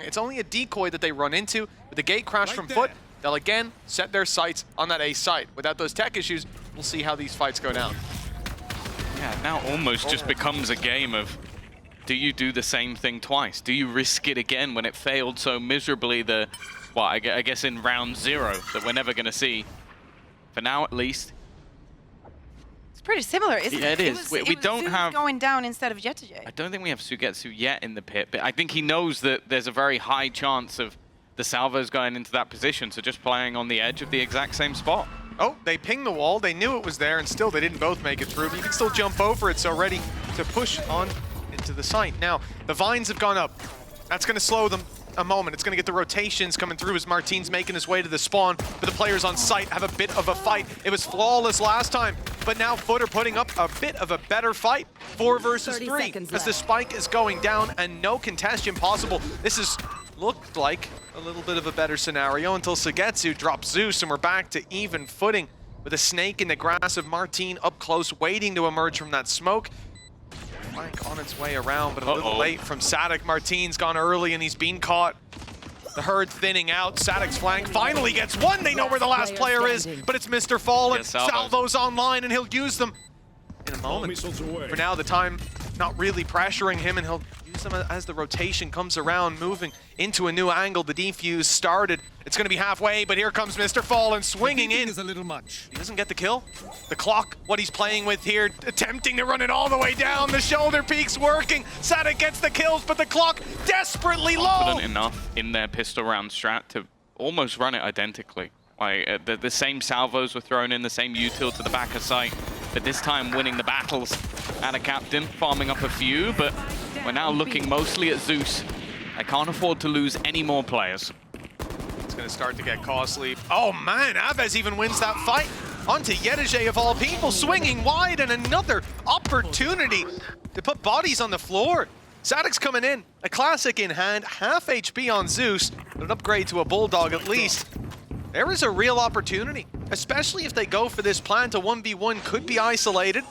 It's only a decoy that they run into. With the gate crash from FUT, they'll again set their sights on that A site. Without those tech issues, we'll see how these fights go down. Yeah, now almost just becomes a game of, do you do the same thing twice? Do you risk it again when it failed so miserably well, I guess in round 0 that we're never going to see. For now, at least. It's pretty similar, isn't it? Yeah, it is. We don't have going down instead of yetujey. I don't think we have SUYGETSU yet in the pit, but I think he knows that there's a very high chance of the salvos going into that position, so just playing on the edge of the exact same spot. Oh, they pinged the wall. They knew it was there, and still they didn't both make it through. But you can still jump over it, so ready to push on into the site. Now, the vines have gone up. That's going to slow them a moment. It's going to get the rotations coming through as Marteen's making his way to the spawn. But the players on site have a bit of a fight. It was flawless last time, but now FUT are putting up a bit of a better fight. 4 versus 3 as the spike is going down and no contention possible. This is looked like a little bit of a better scenario until SUYGETSU drops Zeus, and we're back to even footing with a snake in the grass of marteen up close, waiting to emerge from that smoke. Flank on its way around, but a little late from saadhak. Marteen's gone early and he's been caught. The herd thinning out. saadhak's flank finally gets one. They know where the last player is, but it's MrFaliN. Salvo's online and he'll use them in a moment. For now, the time not really pressuring him, and he'll use them as the rotation comes around, moving into a new angle. The defuse started. It's going to be halfway, but here comes MrFaliN swinging in. Is a little much. He doesn't get the kill. The clock, what he's playing with here, attempting to run it all the way down. The shoulder peek's working. saadhak gets the kills, but the clock desperately low. Confident enough in their pistol round strat to almost run it identically. Like the same salvos were thrown in, the same util to the back of site, but this time winning the battles. AtaKaptan farming up a few, but we're now looking mostly at Zeus. I can't afford to lose any more players. It's going to start to get costly. Oh man, Avez even wins that fight. Onto yetujey of all people, swinging wide, and another opportunity to put bodies on the floor. saadhak's coming in, a classic in hand, half HP on Zeus, but an upgrade to a bulldog at least. There is a real opportunity, especially if they go for this plan to 1v1, could be isolated.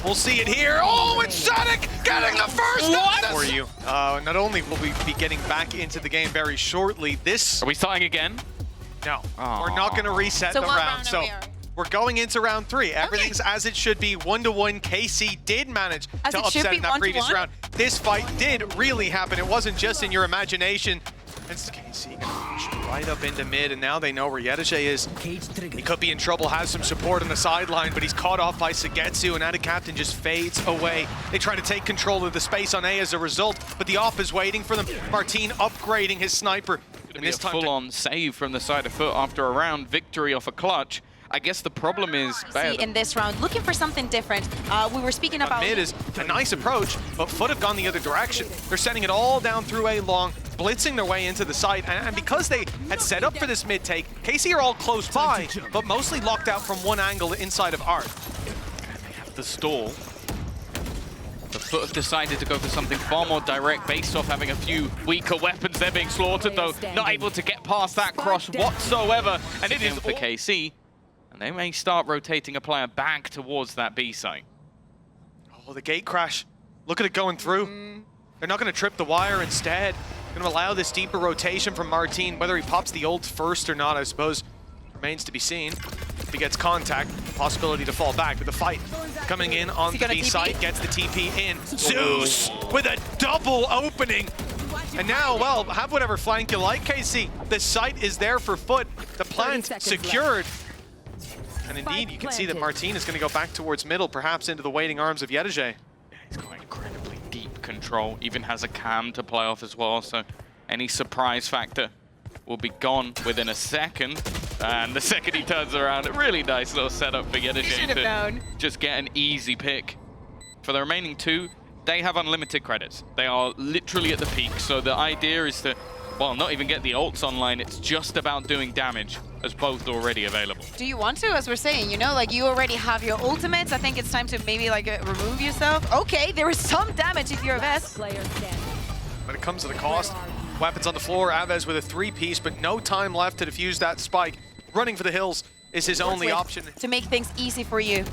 We'll see it here. Oh, it's saadhak getting the first one for you. Not only will we be getting back into the game very shortly, Are we starting again? No, we're not going to reset the round. So we're going into round 3. Everything's as it should be. 1-1. KC did manage to upset in that previous round. This fight did really happen. It wasn't just in your imagination. It's KC gonna push right up into mid, and now they know where yetujey is. He could be in trouble, has some support on the sideline, but he's caught off by SUYGETSU, and AtaKaptan just fades away. They try to take control of the space on A as a result, but the off is waiting for them. Marteen upgrading his sniper. And this time full-on save from the side of FUT after a round victory off a clutch. I guess the problem is in this round, looking for something different. We were speaking about mid is a nice approach, but FUT have gone the other direction. They're sending it all down through A long, blitzing their way into the site, and because they had set up for this mid take, KC are all close by, but mostly locked out from one angle inside of Art. They have the stall. The FUT have decided to go for something far more direct based off having a few weaker weapons. They're being slaughtered though, not able to get past that cross whatsoever, and it is for KC. And they may start rotating a player back towards that B site. Oh, the gate crash. Look at it going through. They're not going to trip the wire instead. Going to allow this deeper rotation from Marteen. Whether he pops the ult first or not, I suppose, remains to be seen. If he gets contact, possibility to fall back. But the fight coming in on the B site, gets the TP in. Zeus with a double opening. And now, well, have whatever flank you like, KC. The site is there for FUT. The plant secured. And indeed, you can see that Marteen is going to go back towards middle, perhaps into the waiting arms of yetujey. Yeah, he's got incredibly deep control, even has a cam to play off as well, so any surprise factor will be gone within a second. And the second he turns around, a really nice little setup for yetujey to just get an easy pick. For the remaining 2, they have unlimited credits. They are literally at the peak, so the idea is to, well, not even get the ults online, it's just about doing damage, as both already available. Do you want to, as we're saying, you know, like you already have your ultimates, I think it's time to maybe like remove yourself. Okay, there is some damage if you're a vest. But it comes at a cost. Weapons on the floor, Avez with a 3-piece, but no time left to defuse that spike. Running for the hills is his only option. To make things easy for you.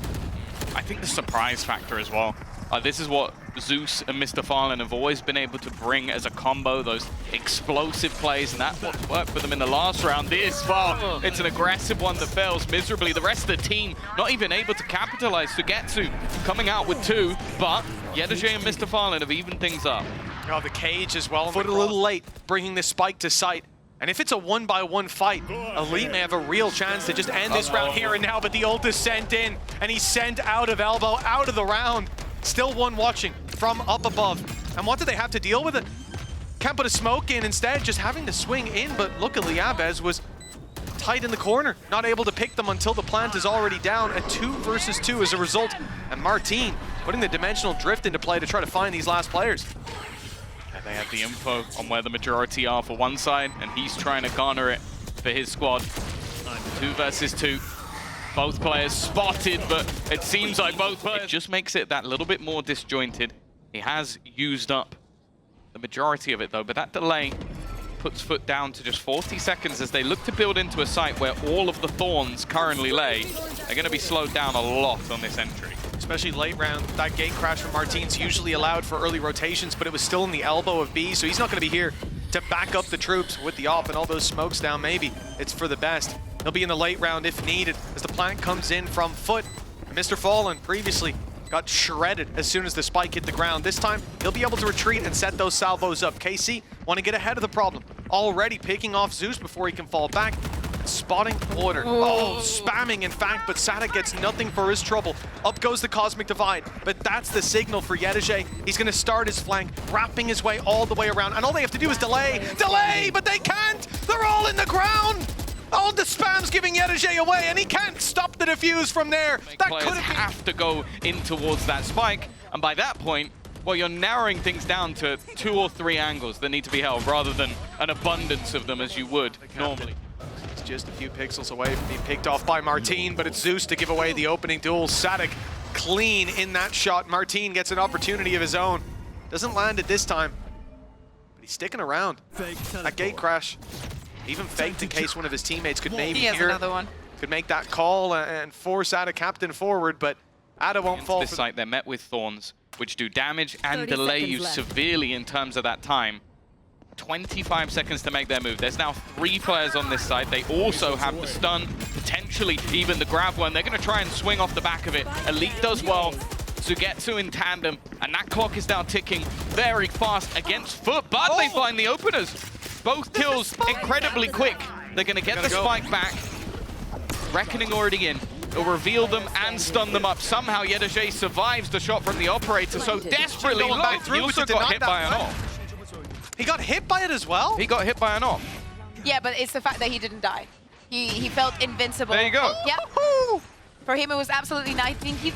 I think the surprise factor as well. This is what Zeus and MrFaliN have always been able to bring as a combo, those explosive plays, and that's what worked for them in the last round. This far, it's an aggressive one that fails miserably. The rest of the team not even able to capitalize. SUYGETSU coming out with 2, but yetujey and MrFaliN have evened things up. Oh, the cage as well. Foot a little late, bringing this spike to sight. And if it's a 1-by-1 fight, Elite may have a real chance to just end this round here and now, but the ult is sent in, and he's sent out of elbow, out of the round. Still one watching from up above. And what do they have to deal with it? Can't put a smoke in, instead just having to swing in, but luckily Avez was tight in the corner, not able to pick them until the plant is already down. A 2 versus 2 as a result, and marteen putting the dimensional drift into play to try to find these last players. They have the info on where the majority are for one side, and he's trying to garner it for his squad. 2 versus 2. Both players spotted, but it seems like both players... It just makes it that little bit more disjointed. He has used up the majority of it, though, but that delay puts foot down to just 40 seconds as they look to build into a site where all of the thorns currently lay. They're going to be slowed down a lot on this entry. Especially late round, that gate crash from marteen's usually allowed for early rotations, but it was still in the elbow of B, so he's not going to be here to back up the troops with the op and all those smokes down. Maybe it's for the best. He'll be in the late round if needed as the plant comes in from foot. MrFaliN previously got shredded as soon as the spike hit the ground. This time, he'll be able to retreat and set those salvos up. KC want to get ahead of the problem. Already picking off Zeus before he can fall back. Spotting order. Oh, spamming in fact, but saadhak gets nothing for his trouble. Up goes the Cosmic Divide, but that's the signal for yetujey. He's going to start his flank, wrapping his way all the way around, and all they have to do is delay, but they can't! They're all in the ground! All the spam's giving yetujey away, and he can't stop the defuse from there. That could have to go in towards that spike, and by that point, well, you're narrowing things down to 2 or 3 angles that need to be held, rather than an abundance of them as you would normally. It's just a few pixels away from being picked off by marteen, but it's Zeus to give away the opening duel. saadhak clean in that shot. marteen gets an opportunity of his own. Doesn't land it this time, but he's sticking around. That gate crash, even faked in case one of his teammates could maybe hear another one. Could make that call and force AtaKaptan forward, but Ada won't fall. This site, they're met with thorns, which do damage and delay you severely in terms of that time. 25 seconds to make their move. There's now 3 players on this side. They also have the stun, potentially even the grab one. They're going to try and swing off the back of it. Elite does well. SUYGETSU in tandem, and that clock is now ticking very fast against foot, but they find the openers. Both kills incredibly quick. They're going to get the spike back. Reckoning already in. It'll reveal them and stun them up. Somehow yetujey survives the shot from the operator so desperately low. He also got hit by an op. He got hit by it as well? He got hit by an op. Yeah, but it's the fact that he didn't die. He felt invincible. There you go. Yeah. For him, it was absolutely nice. I mean, he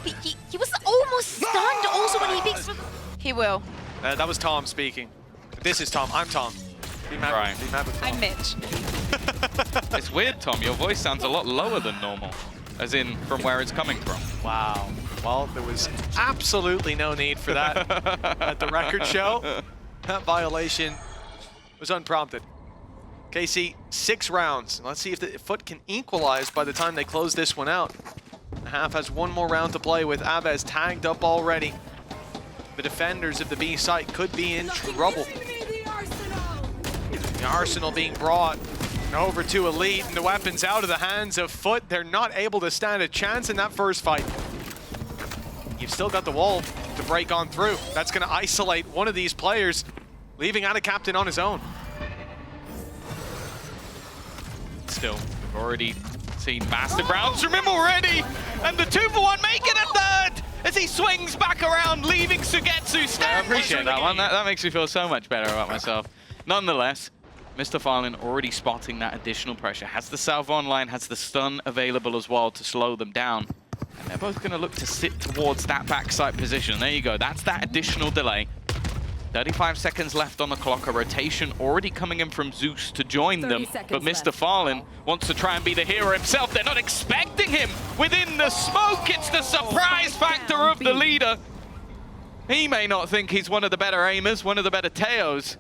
was almost stunned also when he picks. He will. That was Tom speaking. This is Tom. I'm Tom. Be mad with Tom. I'm Mitch. It's weird, Tom. Your voice sounds a lot lower than normal, as in from where it's coming from. Wow. Well, there was absolutely no need for that at the record show. That violation was unprompted. KC, 6 rounds. Let's see if the foot can equalize by the time they close this one out. The half has 1 more round to play with Avez tagged up already. The defenders of the B site could be in trouble. The arsenal being brought over to Elite, and the weapons out of the hands of foot. They're not able to stand a chance in that first fight. You've still got the wall to break on through. That's going to isolate one of these players, leaving AtaKaptan on his own. Still, we've already seen massive rounds from him already, and the 2-for-1 making a third as he swings back around, leaving SUYGETSU standing. I appreciate that one. That makes me feel so much better about myself. Nonetheless, MrFaliN already spotting that additional pressure. Has the salve online, has the stun available as well to slow them down. And they're both going to look to sit towards that backside position. There you go. That's that additional delay. 35 seconds left on the clock. A rotation already coming in from Zeus to join them. But MrFaliN wants to try and be the hero himself. They're not expecting him within the smoke. It's the surprise factor of the leader. He may not think he's one of the better aimers, one of the better Teos.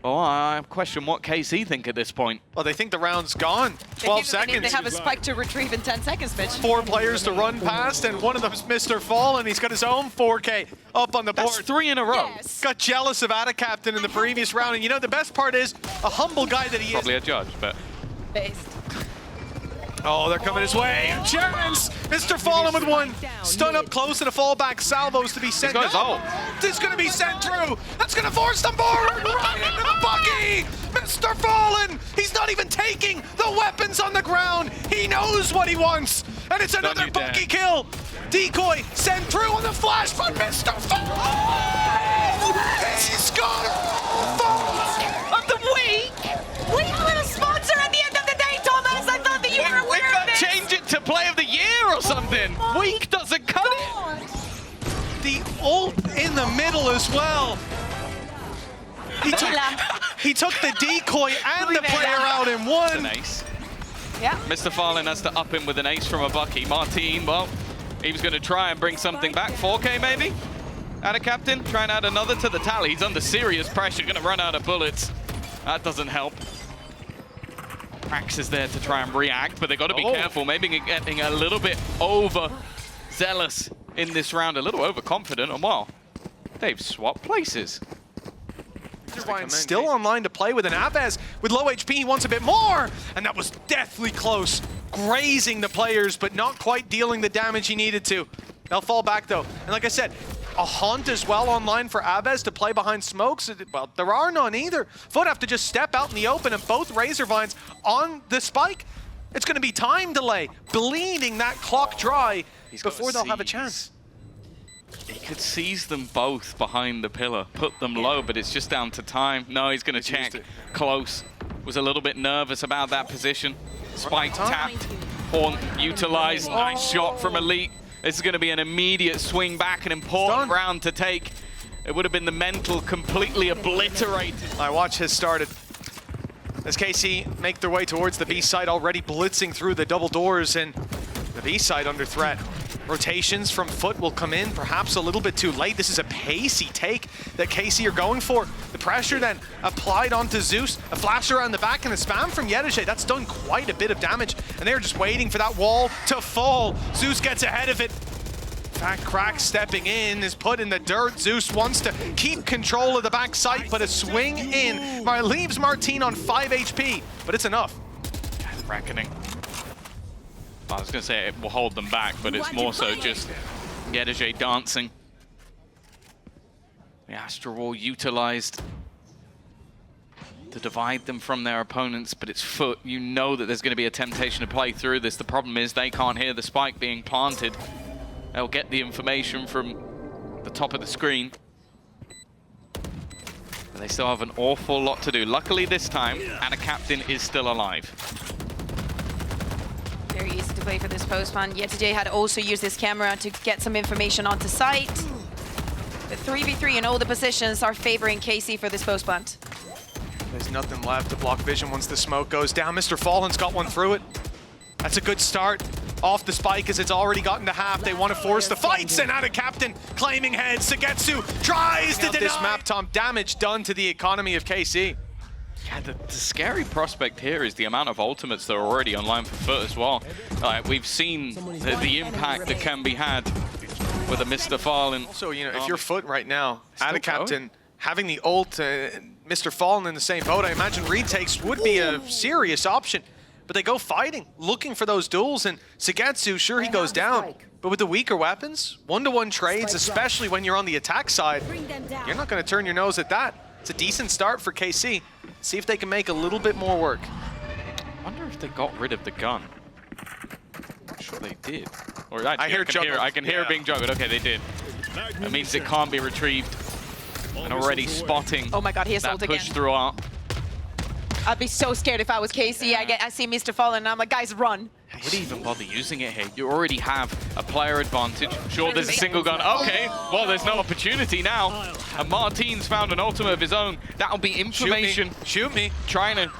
Oh, I question what KC think at this point. Well, they think the round's gone. 12 seconds. They have a spike to retrieve in 10 seconds, Mitch. 4 players to run past, and one of them's MrFaliN. He's got his own 4K up on the board. That's 3 in a row. Yes. Got jealous of AtaKaptan in the previous round, and you know, the best part is, a humble guy that he Probably a judge, but... Based. Oh, they're coming his way. Chance! MrFaliN with one. Stun up close and a fallback. Salvos to be sent. He's got his ult. This is going to be sent through. That's going to force them forward. Right into the Bucky. MrFaliN. He's not even taking the weapons on the ground. He knows what he wants. And it's another you Bucky dare. kill. Decoy sent through on the flash from MrFaliN. He's got Of the week! We have a sponsor at the end of the day, Thomas! I thought that you were aware We've got of this! to change it to play of the year or something. Week doesn't cut it. the ult in the middle as well. He took the decoy and the player out in one. An ace. Yeah. MrFaliN has to up him with an ace from a Bucky. Marteen, well, he was going to try and bring something back. 4K maybe? AtaKaptan, try and add another to the tally. He's under serious pressure, going to run out of bullets. That doesn't help. qRaxs is there to try and react, but they've got to be careful. Maybe getting a little bit overzealous in this round, a little overconfident, and well, they've swapped places. Still online to play with an Avez with low HP. He wants a bit more, and that was deathly close. Grazing the players, but not quite dealing the damage he needed to. They'll fall back though. And like I said, a haunt as well online for Avez to play behind smokes. Well, there are none either. FUT have to just step out in the open, and both Razor Vines on the spike. It's going to be time delay, bleeding that clock dry before they'll have a chance. He could seize them both behind the pillar, put them low, but it's just down to time. No, he's going to check close. Was a little bit nervous about that position. Spike tapped, Horn utilized, nice shot from Elite. This is going to be an immediate swing back, an important round to take. It would have been the mental completely obliterated. My watch has started. As KC make their way towards the B side, already blitzing through the double doors, and the B side under threat. Rotations from FUT will come in, perhaps a little bit too late. This is a pacey take that KC are going for. The pressure then applied onto Zeus, a flash around the back and a spam from yetujey. That's done quite a bit of damage, and they're just waiting for that wall to fall. Zeus gets ahead of it. In fact, qRaxs stepping in is put in the dirt. Zeus wants to keep control of the back site, but a swing in leaves marteen on 5 HP, but it's enough. Reckoning. I was going to say it will hold them back, but it's more so just yetujey dancing. The Astral Wall utilized to divide them from their opponents, but it's FUT. You know that there's going to be a temptation to play through this. The problem is they can't hear the spike being planted. They'll get the information from the top of the screen. But they still have an awful lot to do. Luckily this time, AtaKaptan is still alive. Very easy to play for this post man. yetujey had also used his camera to get some information onto site. The 3v3 in all the positions are favoring KC for this post plant. There's nothing left to block vision once the smoke goes down. MrFaliN's got one through it. That's a good start off the spike as it's already gotten to half. They want to force the fights, and AtaKaptan claiming head. XeusU tries to deny. This map, Tom, damage done to the economy of KC. Yeah, the scary prospect here is the amount of ultimates that are already online for FUT as well. We've seen the impact that can be had with a MrFaliN. Also, you know, if you're FUT right now, AtaKaptan having the ult, MrFaliN in the same boat, I imagine retakes would be a serious option. But they go fighting, looking for those duels, and XeusU, sure, he goes down. But with the weaker weapons, one-to-one trades, especially when you're on the attack side, you're not going to turn your nose at that. It's a decent start for KC. See if they can make a little bit more work. I wonder if they got rid of the gun. I'm sure they did. Or actually, I can hear it being juggled. Okay, they did. That means it can't be retrieved. And already spotting Oh my god, he has ult that again. push through art. I'd be so scared if I was KC. I see MrFaliN and I'm like, guys, run. Would he even bother using it here? You already have a player advantage. Sure, there's a single gun. Okay, well, there's no opportunity now. And Marteen's found an ultimate of his own. That'll be information. Shoot me. Trying to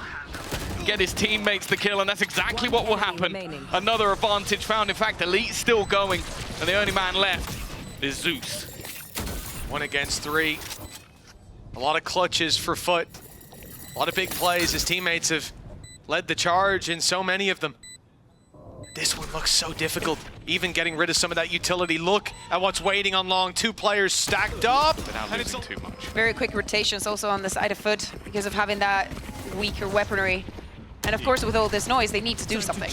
get his teammates the kill, and that's exactly what will happen. Another advantage found. In fact, Elite's still going, and the only man left is Zeus. 1 against 3. A lot of clutches for FUT. A lot of big plays. His teammates have led the charge in so many of them. This one looks so difficult. Even getting rid of some of that utility. Look at what's waiting on long. 2 players stacked up. Without losing too much. Very quick rotations also on the side of FUT because of having that weaker weaponry. And of course, with all this noise, they need to do something.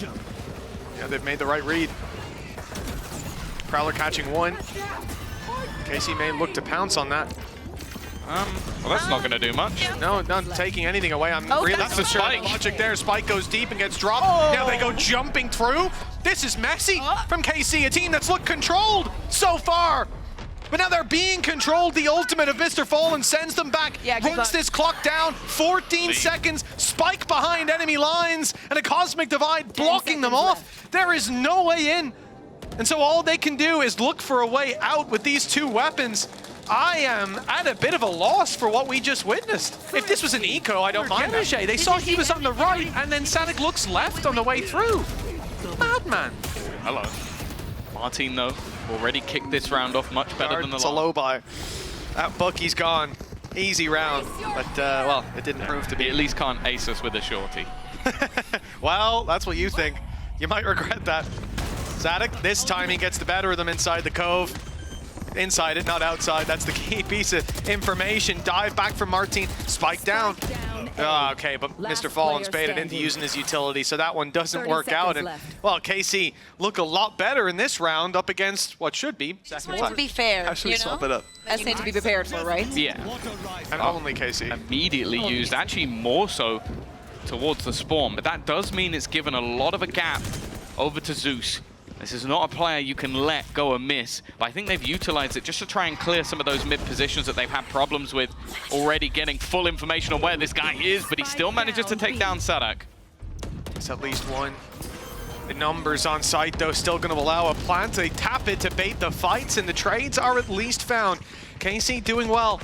Yeah, they've made the right read. Prowler catching 1. KC may look to pounce on that. Well, that's not going to do much. No, not taking anything away. I'm Oh, really that's not the sure spike. the logic there. Spike goes deep and gets dropped. Oh. Now they go jumping through. This is messy from KC, a team that's looked controlled so far. But now they're being controlled. The ultimate of MrFaliN sends them back, Yeah, good runs luck. this clock down. 14 seconds, spike behind enemy lines, and a cosmic divide blocking them off. There is no way in. And so all they can do is look for a way out with these 2 weapons. I am at a bit of a loss for what we just witnessed. If this was an eco, I don't mind yetujey. They saw he was on the right, and then saadhak looks left on the way through. Madman. Hello. marteen, though, already kicked this round off much better than the It's a last. low buy. That Bucky's gone. Easy round. But, well, it didn't prove to He be. at least can't ace us with a shorty. Well, that's what you think. You might regret that. saadhak, this time he gets the better of them inside the cove. Inside it, not outside. That's the key piece of information. Dive back from marteen. Spike down. Oh, okay, but MrFaliN's baited into using his utility, so that one doesn't work out. And, well, KC look a lot better in this round up against what should be second To be fair, Actually you know, swap it up. that's something to be prepared for, right? Yeah. And only KC. Immediately used, actually more so towards the spawn, but that does mean it's given a lot of a gap over to xeus. This is not a player you can let go amiss, but I think they've utilized it just to try and clear some of those mid positions that they've had problems with, already getting full information on where this guy is, but he still manages to take down saadhak. It's at least one. The numbers on site, though, still going to allow a plant. They tap it to bait the fights, and the trades are at least found. KC doing well.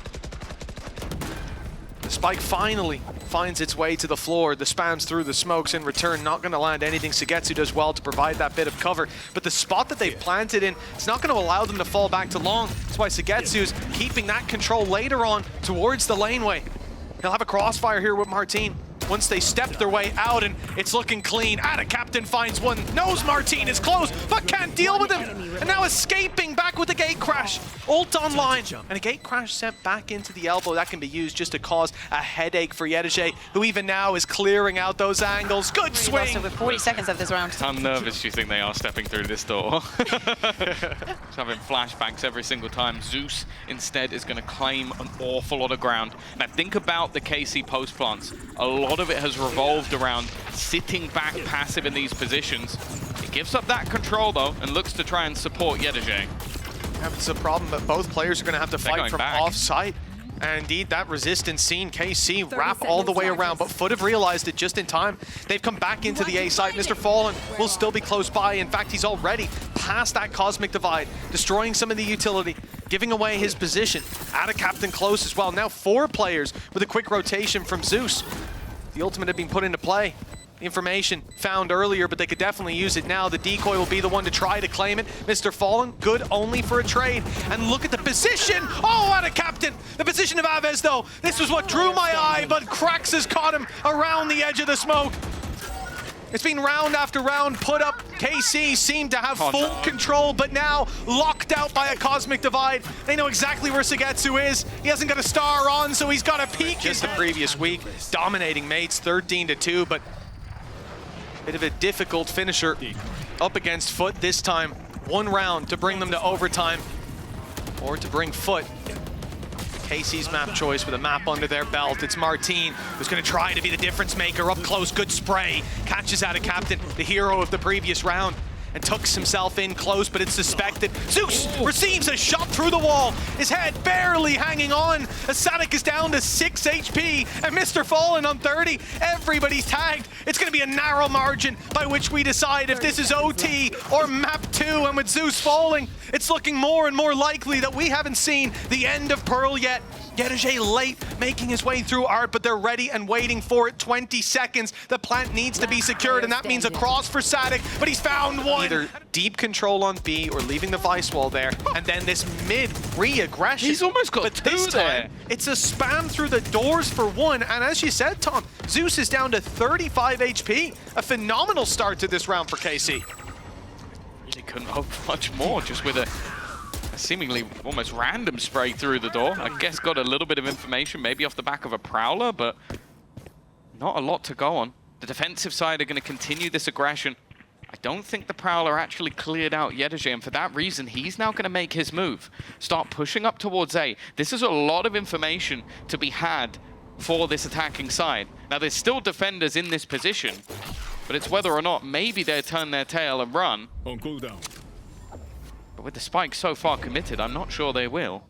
The spike finally finds its way to the floor. The spams through the smokes in return. Not going to land anything. SUYGETSU does well to provide that bit of cover. But the spot that they've planted in, it's not going to allow them to fall back to long. That's why SUYGETSU is keeping that control later on towards the laneway. He'll have a crossfire here with marteen. Once they step their way out, and it's looking clean. AtaKaptan finds one, knows marteen is close, but can't deal with him. And now escaping back with a gate crash. Ult online, and a gate crash sent back into the elbow. That can be used just to cause a headache for yetujey, who even now is clearing out those angles. Good Lost swing. over 40 seconds of this round. How nervous do you think they are stepping through this door? Just having flashbacks every single time. xeus instead is going to claim an awful lot of ground. Now think about the KC post plants. A lot of it has revolved around sitting back passive in these positions. It gives up that control though and looks to try and support yetujey. Yeah, it's a problem that both players are going to have to They're fight going from back. off-site. And indeed, that resistance seen KC wrap all the way around, but FUT have realized it just in time. They've come back into the A site. MrFaliN will still be close by. In fact, he's already past that cosmic divide, destroying some of the utility, giving away his position. AtaKaptan close as well. Now 4 players with a quick rotation from xeus. The ultimate had been put into play. Information found earlier, but they could definitely use it now. The decoy will be the one to try to claim it. MrFaliN, good only for a trade. And look at the position. Oh, AtaKaptan. The position of Aves, though. This was what drew my eye, but qRaxs has caught him around the edge of the smoke. It's been round after round put up. KC seemed to have full control, but now locked out by a cosmic divide. They know exactly where SUYGETSU is. He hasn't got a star on, so he's got a peek. Just the previous week, dominating mates 13-2, but bit of a difficult finisher up against FUT this time. 1 round to bring them to overtime, or to bring FUT. KC's map choice with a map under their belt. It's marteen who's going to try to be the difference maker. Up close, good spray. Catches AtaKaptan, the hero of the previous round, and tucks himself in close, but it's suspected. xeus receives a shot through the wall. His head barely hanging on. saadhak is down to 6 HP, and MrFaliN on 30. Everybody's tagged. It's going to be a narrow margin by which we decide if this is OT or map 2, and with xeus falling, it's looking more and more likely that we haven't seen the end of Pearl yet. yetujey late, making his way through Art, but they're ready and waiting for it. 20 seconds. The plant needs to be secured, and that means a cross for saadhak, but he's found one. Either deep control on B or leaving the Vice Wall there, and then this mid re-aggression. He's almost got but two this there. time, it's a spam through the doors for one, and as you said, Tom, Zeus is down to 35 HP. A phenomenal start to this round for KC. Really couldn't hope for much more, just with a seemingly almost random spray through the door. I guess got a little bit of information, maybe off the back of a Prowler, but not a lot to go on. The defensive side are going to continue this aggression. I don't think the Prowler actually cleared out yetujey, and for that reason, he's now going to make his move. Start pushing up towards A. This is a lot of information to be had for this attacking side. Now, there's still defenders in this position, but it's whether or not maybe they turn their tail and run. On cooldown. But with the spike so far committed, I'm not sure they will.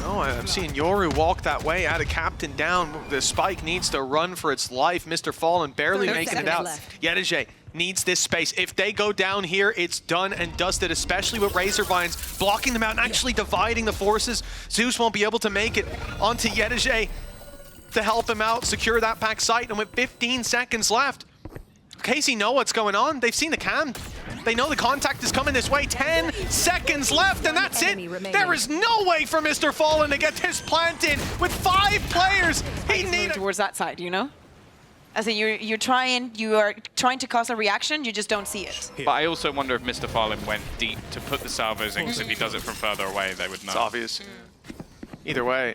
Oh, I'm seeing Yoru walk that way. AtaKaptan down. The spike needs to run for its life. MrFaliN barely making it out. yetujey needs this space. If they go down here, it's done and dusted, especially with Razor Vines blocking them out and actually dividing the forces. Zeus won't be able to make it onto yetujey to help him out, secure that back site. And with 15 seconds left, KC know what's going on. They've seen the cam. They know the contact is coming this way. 10 seconds left, and that's it. There is no way for MrFaliN to get this plant in with 5 players. He needs towards that side, you know? As in, you are trying to cause a reaction, you just don't see it. But I also wonder if MrFaliN went deep to put the salvos in, because if he does it from further away, they would know. It's obvious. Either way,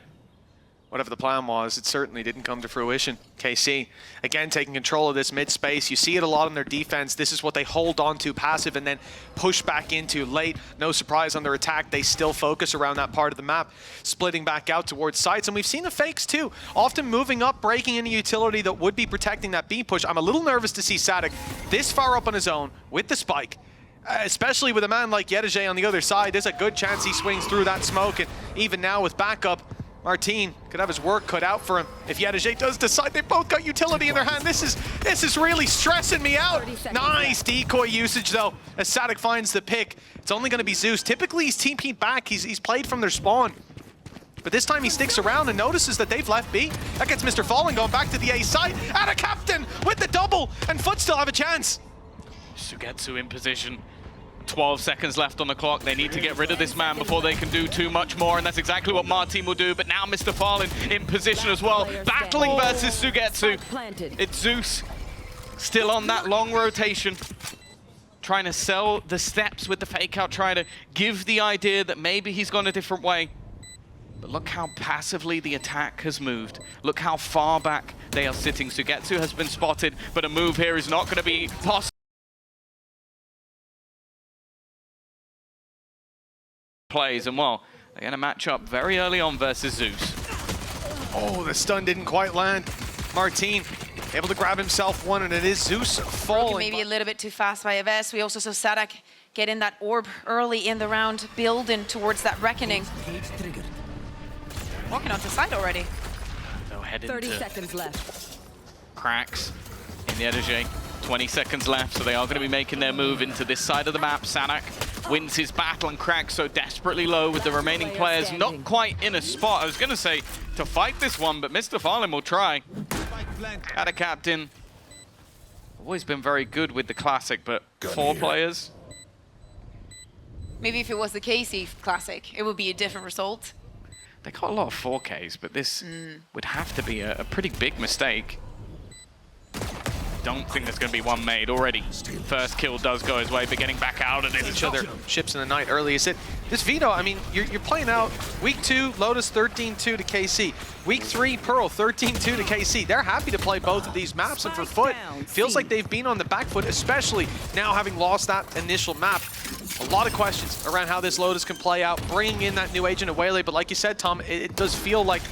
whatever the plan was, it certainly didn't come to fruition. KC, again, taking control of this mid-space. You see it a lot in their defense. This is what they hold on to passive and then push back into late. No surprise on their attack. They still focus around that part of the map, splitting back out towards sites. And we've seen the fakes too, often moving up, breaking any utility that would be protecting that B push. I'm a little nervous to see saadhak this far up on his own with the spike. Especially with a man like yetujey on the other side. There's a good chance he swings through that smoke. And even now with backup, marteen could have his work cut out for him if yetujey does decide. They both got utility in their hand. This is really stressing me out. Nice decoy usage though, as saadhak finds the pick. It's only going to be Zeus. Typically he's TP'd back. He's played from their spawn. But this time he sticks around and notices that they've left B. That gets MrFaliN going back to the A side. AtaKaptan with the double, and FUT still have a chance. SUYGETSU in position. 12 seconds left on the clock. They need to get rid of this man before they can do too much more, and that's exactly what marteen will do. But now MrFaliN in position as well, battling versus SUYGETSU. It's Zeus still on that long rotation, trying to sell the steps with the fake out, trying to give the idea that maybe he's gone a different way. But look how passively the attack has moved. Look how far back they are sitting. SUYGETSU has been spotted, but a move here is not going to be possible. Plays, and well, they're going to match up very early on versus Zeus. Oh, the stun didn't quite land. marteen able to grab himself one, and it is Zeus falling. Maybe a little bit too fast by Aves. We also saw saadhak get in that orb early in the round, building towards that reckoning. Walking onto side already. They'll head 30 into seconds left. qRaxs in the yetujey. 20 seconds left, so they are going to be making their move into this side of the map. saadhak wins his battle, and qRaxs so desperately low with the remaining players not quite in a spot. I was going to say to fight this one, but MrFaliN will try. AtaKaptan, always been very good with the classic, but 4 players. Maybe if it was the KC classic, it would be a different result. They got a lot of 4Ks, but this would have to be a pretty big mistake. Don't think there's going to be one made already. First kill does go his way, but getting back out of this. Each other ships in the night early. Is it this veto? I mean, you're playing out week 2, Lotus 13-2 to KC. Week 3, Pearl 13-2 to KC. They're happy to play both of these maps, and for FUT, feels like they've been on the back foot, especially now having lost that initial map. A lot of questions around how this Lotus can play out, bringing in that new agent of Waylay, but like you said, Tom, it does feel like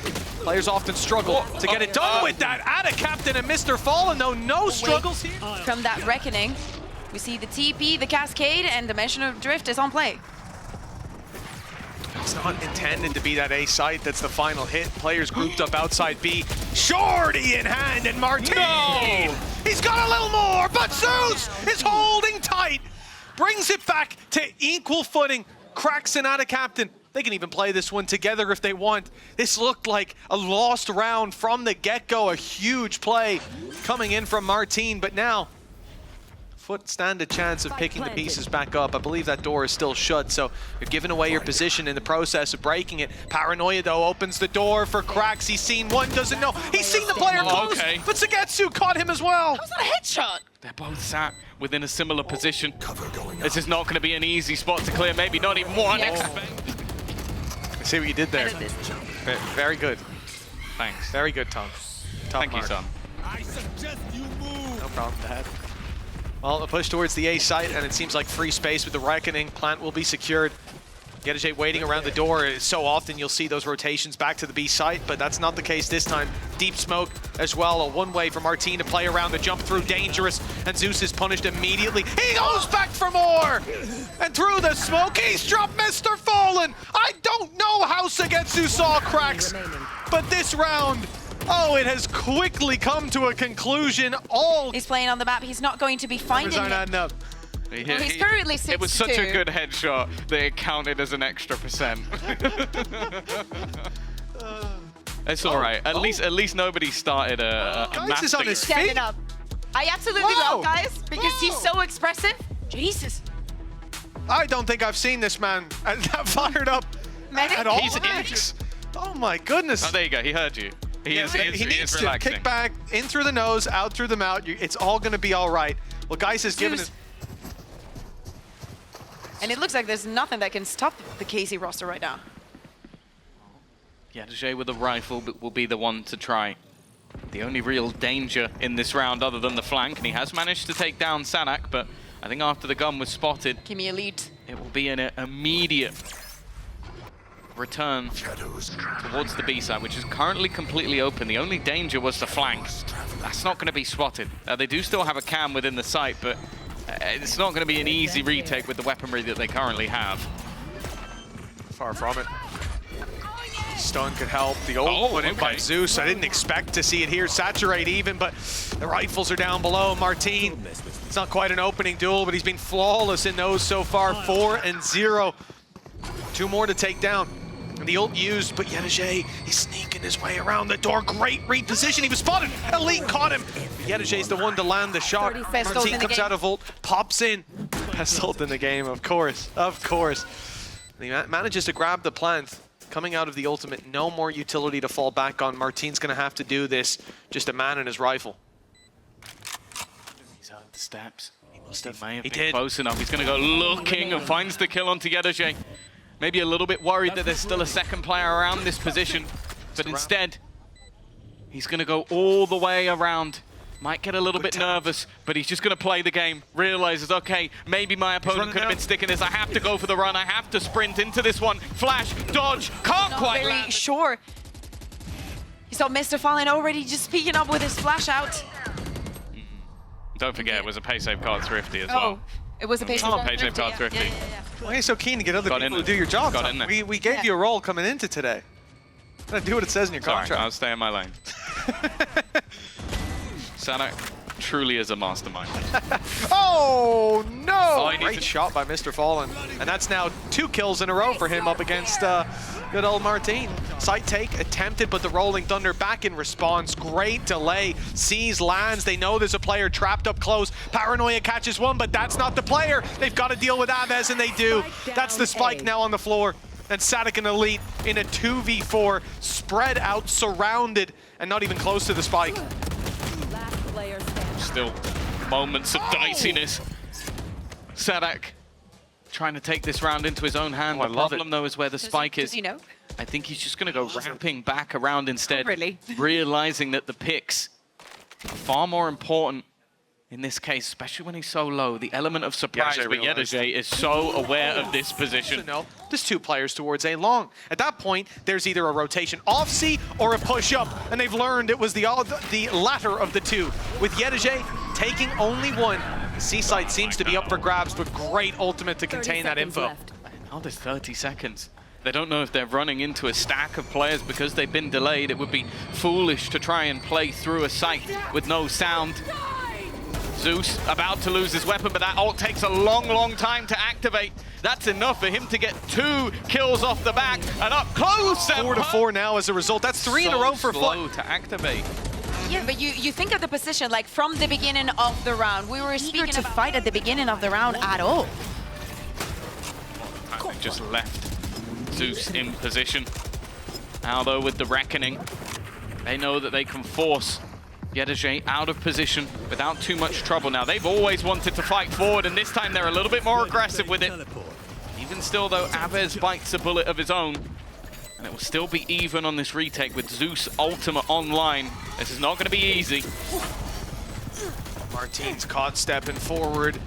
players often struggle to get it done with that. AtaKaptan and MrFaliN, though, no struggles here. From that reckoning, we see the TP, the Cascade, and Dimension of Drift is on play. It's not intended to be that A site that's the final hit. Players grouped up outside B. Shorty in hand, and marteen! No! He's got a little more, but Zeus is holding tight. Brings it back to equal footing. qRaxs and AtaKaptan, they can even play this one together if they want. This looked like a lost round from the get-go. A huge play coming in from marteen, but now FUT stand a chance of picking the pieces back up. I believe that door is still shut, so you're giving away your position in the process of breaking it. Paranoia, though, opens the door for qRaxs. He's seen one, doesn't know. He's seen the player close, but xeus caught him as well. How's that a headshot? They're both sat within a similar position. This is not going to be an easy spot to clear, maybe not even one. Yes. I see what you did there. Very good. Thanks. Very good, Tom. Thank you, son. I suggest you move. No problem, Dad. Well, a push towards the A site, and it seems like free space with the Reckoning. Plant will be secured. yetujey waiting around the door. So often you'll see those rotations back to the B site, but that's not the case this time. Deep smoke as well, a one-way for marteen to play around the jump through, dangerous, and xeus is punished immediately. He goes back for more! And through the smoke, he's dropped MrFaliN! I don't know how xeus saw qRaxs, but this round, oh, it has quickly come to a conclusion. He's playing on the map. He's not going to be finding it. Up. Well, he's currently 6-2. It was such a good headshot that it counted as an extra percent. It's all right. At least nobody started a Guys is on his feet. Standing up. I absolutely will, guys, because he's so expressive. Jesus. I don't think I've seen this man that fired up at all. He's injured. Oh my goodness. Oh, there you go. He heard you. He is needs to relaxing. kick back, in through the nose, out through the mouth. It's all going to be all right. Well, guys has given it. And it looks like there's nothing that can stop the KC roster right now. yetujey with a rifle will be the one to try. The only real danger in this round other than the flank, and he has managed to take down saadhak, but I think after the gun was spotted, Give me a lead. it will be an immediate return towards the B side, which is currently completely open. The only danger was the flank. That's not going to be spotted. They do still have a cam within the site, but it's not going to be an easy retake with the weaponry that they currently have. Far from it. Stun could help. The ult put in by xeus. I didn't expect to see it here. Saturate even, but the rifles are down below. marteen, it's not quite an opening duel, but he's been flawless in those so far. 4-0. 2 more to take down. And the ult used, but yetujey, he's sneaking his way around the door. Great reposition. He was spotted. Elite caught him. yetujey's the one to land the shot. marteen comes out of ult, pops in. Best ult in the game, of course. Of course. And he manages to grab the plant. Coming out of the ultimate, no more utility to fall back on. marteen's going to have to do this. Just a man and his rifle. He's out the steps. He may have been close enough. He's going to go looking and finds the kill onto yetujey. Maybe a little bit worried that there's still a second player around this position, but instead, he's going to go all the way around. Might get a little bit nervous, but he's just going to play the game. Realizes, okay, maybe my opponent could have been sticking this. I have to go for the run. I have to sprint into this one. Flash, dodge, can't quite land. Very sure. He saw MrFaliN already just speaking up with his flash out. Don't forget, it was a pay save card thrifty as well. It was a pay save card thrifty. Why are you so keen to get other people to do your job? We gave you a role coming into today. Gotta do what it says in your contract. Sorry, I'll stay in my lane. saadhak truly is a mastermind. Oh no! Great shot by MrFaliN. And that's now 2 kills in a row for him up against good old marteen. Site take attempted, but the Rolling Thunder back in response. Great delay. Sees, lands. They know there's a player trapped up close. Paranoia catches one, but that's not the player. They've got to deal with Avez, and they do. That's the spike now on the floor. And saadhak and Elite in a 2v4, spread out, surrounded, and not even close to the spike. Still moments of diciness. saadhak trying to take this round into his own hand. The problem, though, is where the spike is. Does he know? I think he's just going to go wrapping back around instead. Really? Realizing that the picks are far more important in this case, especially when he's so low. The element of surprise, but yetujey is so aware of this position. No, there's 2 players towards A long. At that point, there's either a rotation off C or a push up, and they've learned it was the latter of the 2. With yetujey taking only 1, the C side seems to be up for grabs, but great ultimate to contain that info. Now there's 30 seconds. They don't know if they're running into a stack of players because they've been delayed. It would be foolish to try and play through a site with no sound. Zeus about to lose his weapon, but that ult takes a long time to activate. That's enough for him to get 2 kills off the back and up close. 4-4 now as a result. That's 3 in a row for slow FUT. to activate. Yeah, but you think of the position, like from the beginning of the round. We were eager to fight at the beginning of the round at all. They've just left Zeus in position. Now though, with the Reckoning, they know that they can force yetujey out of position without too much trouble. Now, they've always wanted to fight forward, and this time they're a little bit more aggressive with it. Even still, though, Avez bites a bullet of his own, and it will still be even on this retake with Zeus Ultimate online. This is not going to be easy. Marteen's caught stepping forward.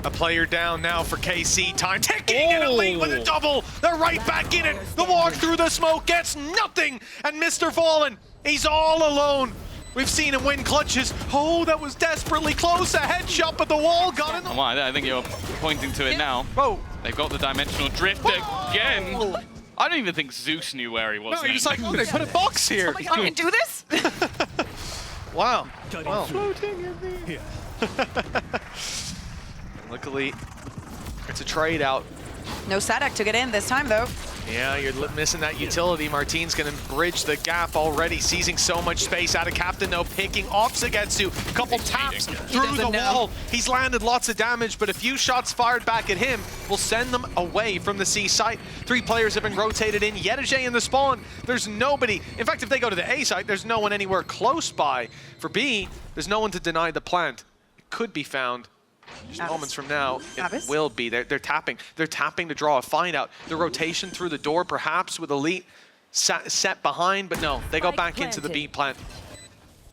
A player down now for KC. Time taking it elite with a double. They're right back in it. The walk through the smoke gets nothing. And MrFaliN, he's all alone. We've seen him win clutches. Oh, that was desperately close. A headshot, but the wall got in. Well, I think you're pointing to it now. Oh. They've got the dimensional drift again. I don't even think Zeus knew where he was. No, he was like, oh, they put a box here. Oh my God, I can do this? Wow. Wow. Floating in the Luckily, it's a trade out. No saadhak to get in this time, though. Yeah, you're missing that utility. Marteen's going to bridge the gap already, seizing so much space. AtaKaptan, though, picking off XeusGETSU. A couple taps through the wall. He's landed lots of damage, but a few shots fired back at him will send them away from the C site. 3 players have been rotated in. yetujey in the spawn. There's nobody. In fact, if they go to the A site, there's no one anywhere close by. For B, there's no one to deny the plant. It could be found. Just moments from now, it will be. They're tapping. They're tapping to draw a find out. The rotation through the door, perhaps with Elite set behind, but no, they go back into the B plant.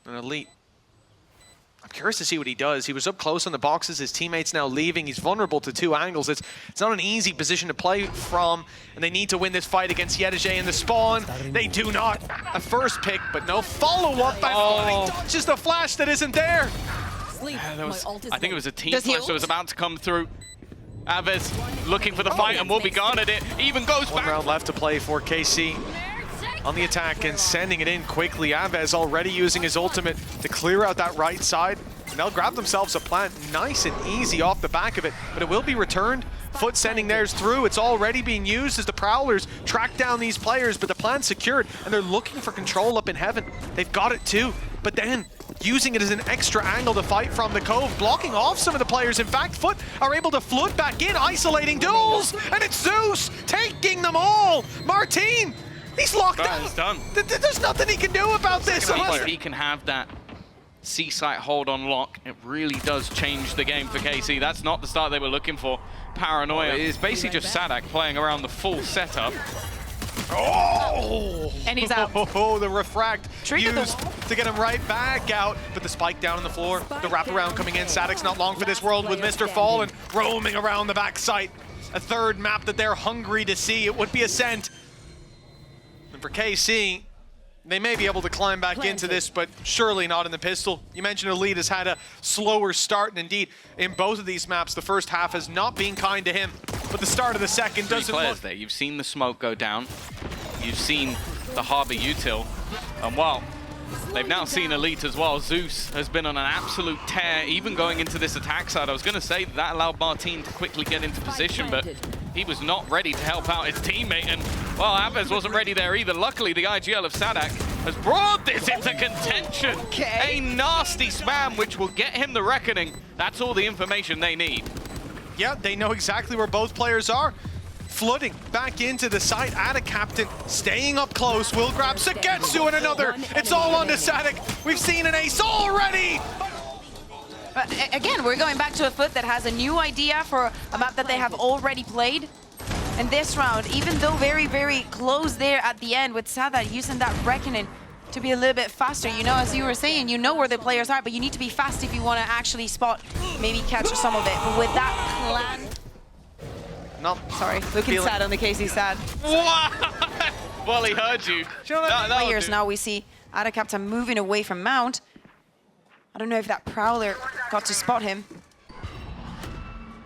And Elite, I'm curious to see what he does. He was up close on the boxes. His teammates now leaving. He's vulnerable to 2 angles. It's not an easy position to play from, and they need to win this fight against yetujey in the spawn. They do not. A first pick, but no follow-up. Oh. He dodges the flash that isn't there. I think it was a team flash that was about to come through. Avez looking for the fight and will be gone at it. Even goes 1 back. round left to play for KC. On the attack and sending it in quickly. Avez already using his ultimate to clear out that right side. And they'll grab themselves a plant nice and easy off the back of it, but it will be returned. FUT sending theirs through. It's already being used as the Prowlers track down these players, but the plant's secured, and they're looking for control up in heaven. They've got it too, but then using it as an extra angle to fight from the cove, blocking off some of the players. In fact, FUT are able to flood back in, isolating duels, and it's Zeus taking them all. Marteen, he's locked down. It's done. There's nothing he can do about this. If he can have that C-site hold on lock, it really does change the game for KC. That's not the start they were looking for. Paranoia is basically just saadhak playing around the full setup. Oh! And he's out. Oh, the refract used to get him right back out, but the spike down on the floor, the wraparound coming in. saadhak's not long for this world with MrFaliN roaming around the back site. A third map that they're hungry to see. It would be Ascent. And for KC, they may be able to climb back into this, but surely not in the pistol. You mentioned Elite has had a slower start, and indeed, in both of these maps, the first half has not been kind to him, but the start of the second doesn't look... there. You've seen the smoke go down. You've seen the Harbor util. And well, they've now seen Elite as well. Zeus has been on an absolute tear, even going into this attack side. I was going to say that allowed Marteen to quickly get into position, but he was not ready to help out his teammate, and well, Avez wasn't ready there either. Luckily, the IGL of saadhak has brought this into contention. A nasty spam, which will get him the Reckoning. That's all the information they need. Yeah, they know exactly where both players are. Flooding back into the site. AtaKaptan staying up close. Will grab XeusGETSU and another. It's all on to saadhak. We've seen an ace already. Again, we're going back to a FUT that has a new idea for a map that they have already played. And this round, even though very, very close there at the end with saadhak using that Reckoning to be a little bit faster. You know, as you were saying, you know where the players are, but you need to be fast if you want to actually spot, maybe catch some of it. But with that plan... No, sorry, looking sad on the KC side. Well, he heard you. Players now we see AtaKaptan moving away from Mount. I don't know if that Prowler got to spot him.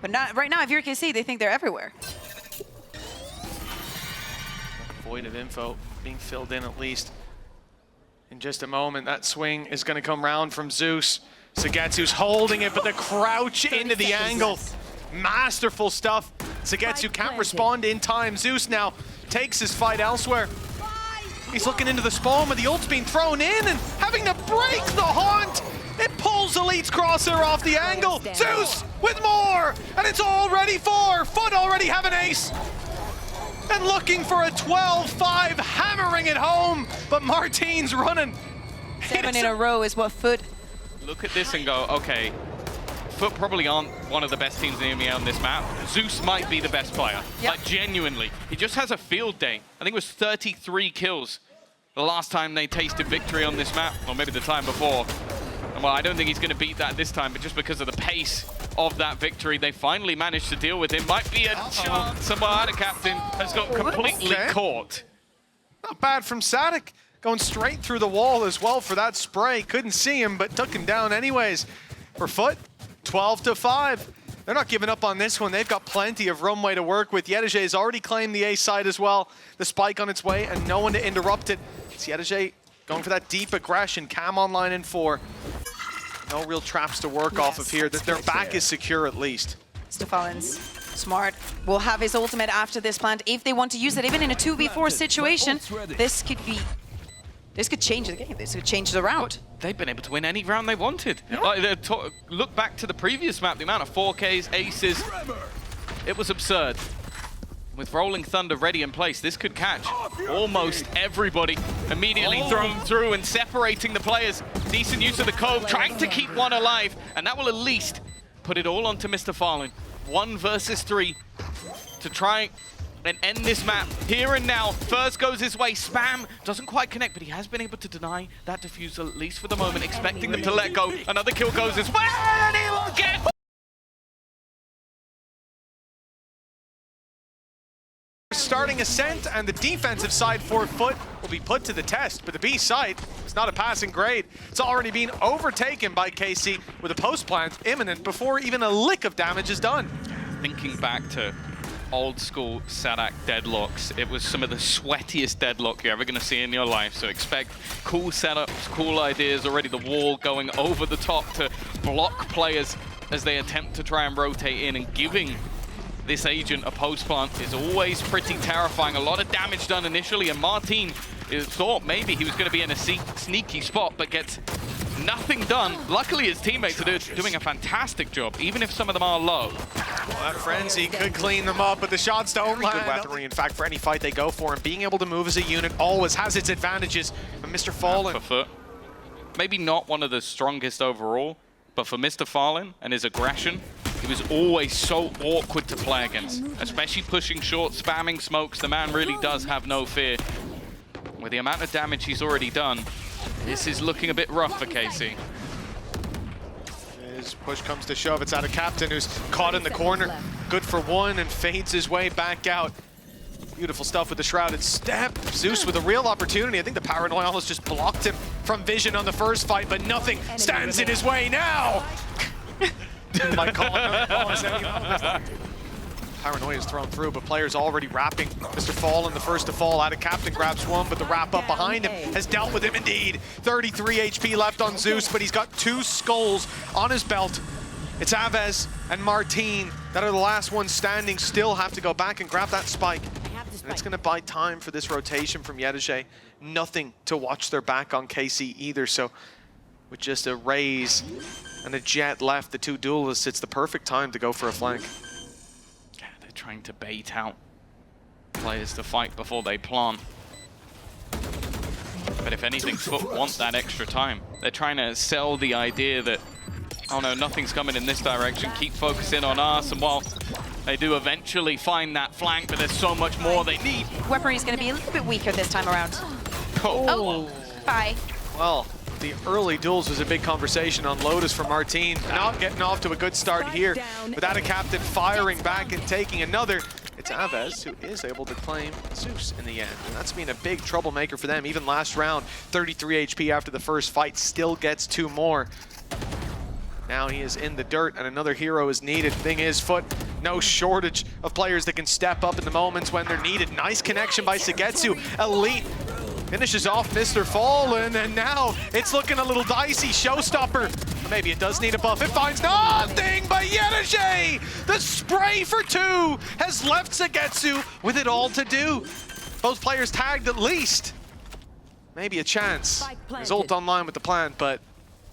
But not, right now, if you're KC, they think they're everywhere. Void of info being filled in at least. In just a moment, that swing is going to come round from Zeus. XeUS holding it, but the crouch into the angle. Masterful stuff. XeUS can't respond in time. XeUS now takes his fight elsewhere. He's looking into the spawn with the ult's being thrown in and having to break the haunt. It pulls Elite's crosshair off the angle. XeUS with more, and it's already 4. FUT already have an ace. And looking for a 12-5, hammering it home, but marteen's running. 7 in a row is what FUT. Look at this and go, okay, FUT probably aren't one of the best teams in EMEA on this map. XeUS might be the best player, like genuinely. He just has a field day. I think it was 33 kills the last time they tasted victory on this map, or maybe the time before. And well, I don't think he's going to beat that this time, but just because of the pace of that victory, they finally managed to deal with him. Might be a chance. AtaKaptan has got completely caught. Not bad from saadhak. Going straight through the wall as well for that spray. Couldn't see him, but took him down anyways. For FUT, 12-5. They're not giving up on this one. They've got plenty of runway to work with. Yetujey has already claimed the A side as well. The spike on its way and no one to interrupt it. It's Yetujey going for that deep aggression. Cam online in 4. No real traps to work off of here. Their back is secure at least. MrFaliN's smart. Will have his ultimate after this plant if they want to use it. Even in a 2v4 situation, this could change the game. This could change the round. They've been able to win any round they wanted. Like, look back to the previous map, the amount of 4Ks, aces, it was absurd. With Rolling Thunder ready in place, this could catch almost everybody. Immediately thrown through and separating the players. Decent use of the cove, trying to keep one alive, and that will at least put it all onto MrFaliN. 1 versus 3 to try and end this map here and now. First goes his way. Spam doesn't quite connect, but he has been able to deny that defusal, at least for the moment, expecting them to let go. Another kill goes his way, and he will get... Starting Ascent, and the defensive side for FUT will be put to the test, but the B side is not a passing grade. It's already been overtaken by KC with a post plant imminent before even a lick of damage is done. Thinking back to old school saadhak deadlocks, it was some of the sweatiest deadlock you're ever going to see in your life, so expect cool setups, cool ideas. Already the wall going over the top to block players as they attempt to try and rotate in, and giving this agent a post plant is always pretty terrifying. A lot of damage done initially, and marteen thought maybe he was going to be in a sneaky spot, but gets nothing done. Luckily his teammates are doing a fantastic job, even if some of them are low. Well, that frenzy could clean them up, but the shots don't land. Good weaponry, in fact, for any fight they go for, and being able to move as a unit always has its advantages. But MrFaliN, for FUT, maybe not one of the strongest overall, but for MrFaliN and his aggression, he was always so awkward to play against, especially pushing short, spamming smokes. The man really does have no fear. With the amount of damage he's already done, this is looking a bit rough for KC. As push comes to shove, it's AtaKaptan who's caught in the corner. Good for 1 and fades his way back out. Beautiful stuff with the shrouded step. XeUS with a real opportunity. I think the Paranoia almost just blocked him from vision on the first fight, but nothing stands in his way now. Like Paranoia is thrown through, but players already wrapping. MrFaliN the first to fall. AtaKaptan grabs one, but the wrap up behind him has dealt with him indeed. 33 HP left on XeUS, but he's got 2 skulls on his belt. It's Avez and marteen that are the last ones standing. Still have to go back and grab that spike. And it's going to buy time for this rotation from Yetujey. Nothing to watch their back on KC either, so with just a raise and a jet left, the 2 duelists, it's the perfect time to go for a flank. Yeah, they're trying to bait out players to fight before they plant. But if anything, FUT want that extra time. They're trying to sell the idea that, oh no, nothing's coming in this direction, keep focusing on us, and while they do eventually find that flank, but there's so much more they need. Weaponry is going to be a little bit weaker this time around. Oh, Bye. Well, the early duels was a big conversation on Lotus for marteen. Not getting off to a good start here, with AtaKaptan firing back and taking another. It's Avez who is able to claim XeUS in the end, and that's been a big troublemaker for them. Even last round, 33 HP after the first fight, still gets 2 more. Now he is in the dirt, and another hero is needed. Thing is, FUT, no shortage of players that can step up in the moments when they're needed. Nice connection by XeUS. Elite finishes off MrFaliN, and now it's looking a little dicey. Showstopper maybe it does need a buff. It finds nothing but yetujey! The spray for 2 has left xeus with it all to do. Both players tagged at least. Maybe a chance. His ult online with the plant, but